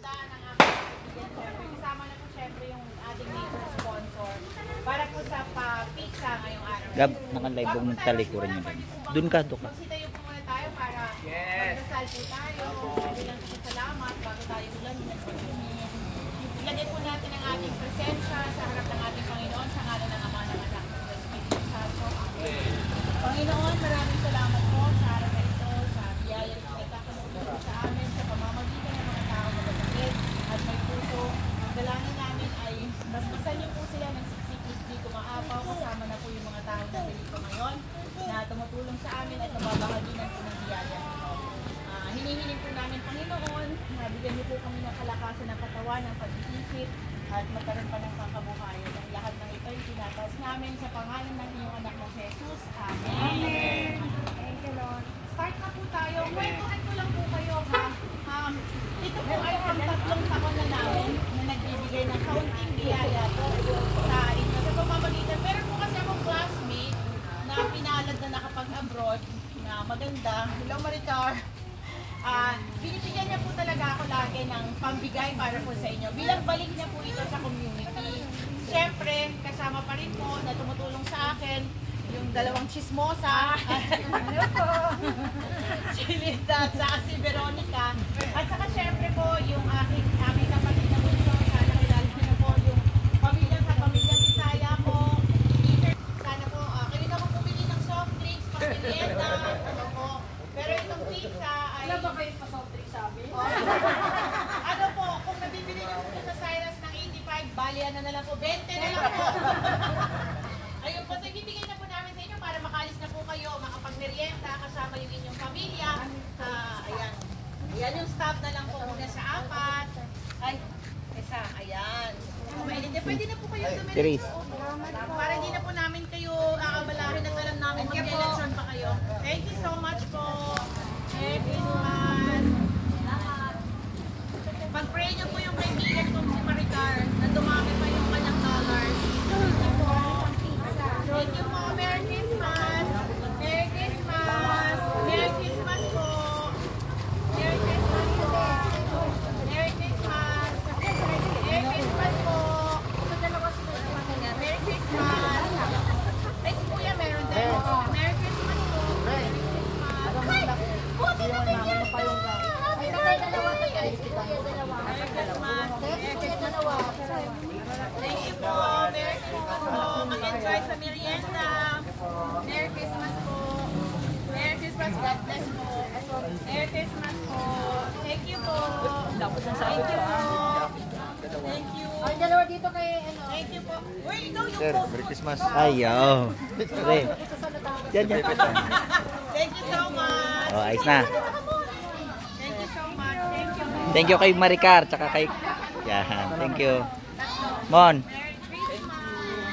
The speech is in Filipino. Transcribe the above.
kagandahan ng aking kaibigan. Siyempre, kasama na po siyempre yung ating major sponsor para po sa pizza ngayong araw. Gab, naka-live ang talikuran nyo doon. Doon ka, doon ka. Magsitayo po muna tayo para magdasal po tayo. Bilang po salamat bago tayo ulan. Ilagay po natin ang ating presensya sa harap ng ating Panginoon sa ngalan ng Ama ng Anak ng Espiritu Santo. Amen. Panginoon, maraming salamat po sa araw na ito, sa biyaya na nagkakaroon sa amin, sa pamamagitan ng mga tao na magagit at may puso. Ang dalangin namin ay basbasan niyo po sila ng siksik-isdi kumaapaw, kasama na po yung mga tao na dito ngayon na tumutulong sa amin at nababahaginan po ng biyaya. Hinihiling po namin, Panginoon, na bigyan niyo po kami ng kalakasan ng katawan, ng pag-iisip, at magkaroon pa ng kakabuhayan. Ang lahat ng ito ay tinataas namin sa pangalan ng iyong anak na si Jesus. Amen. Amen. Thank you, Lord. Start na po tayo. Kwentuhan ko lang po kayo, ha? Ito po ay pang-tatlong taon na namin na nagbibigay ng kaunting biyaya po sa inyo. Sa pamamagitan, meron po kasi akong classmate na pinalad na nakapag-abroad na maganda. Hello, Maricar. Binibigyan niya po talaga ako lagi ng pambigay para po sa inyo. Bilang balik niya po ito sa community. Siyempre, kasama pa rin po na tumutulong sa akin yung dalawang chismosa. Ano po? Si Linda at saka si Veronica. At saka siyempre po yung aming kapatid na bunso. Sana kilala niyo po yung pamilya sa pamilyang Bisaya po. Sana po, kayo na po pumili ng soft drinks, pamilieta, ano po. Pero itong pizza ay... Wala ba kayo pa-soft drink sabi? Ano po, kung nabibili niyo po sa Cyrus ng 85, bali ano na lang po, 20 na lang po. Ayun po, so ibibigay na po namin sa inyo para makalis na po kayo, makapag-merienda, kasama yung inyong pamilya. Ayan. Ayan yung staff na lang po muna sa 4. Ay, isa, ayan. Pwede na po kayo dumiretso. Para hindi na po namin kayo aabalahin at alam namin mag-election pa kayo. Thank you so much po. Merry Christmas. Pag-pray niyo po yung kaibigan kong si Maricar na dumami pa yung kanyang dollars. Thank you po. Merry Christmas. Merry Christmas. Merry Christmas po. Merry Christmas po. Merry Christmas. Merry Christmas po. Merry Christmas. Ay, si Kuya meron din. Merry Christmas po. Merry Christmas. Ay, buti na bigyan ka. Ay, dalawa ka guys. Merry Christmas. Merry Christmas po. Thank you po. Merry Christmas po. Mag-enjoy sa merienda. Merry Christmas po. Merry Christmas. God bless po. Merry Christmas po. Thank you po. Thank you po. Thank you. Ay, dalawa dito kay ano. Thank you po. Uy, ikaw yung Sir, post. Merry Christmas. Ayaw. Pre. Yan, yan. Thank you so much. Oh, ayos na. Thank you so much. Thank you. Thank you kay Maricar, tsaka kay... Yan, thank you. Mon. Merry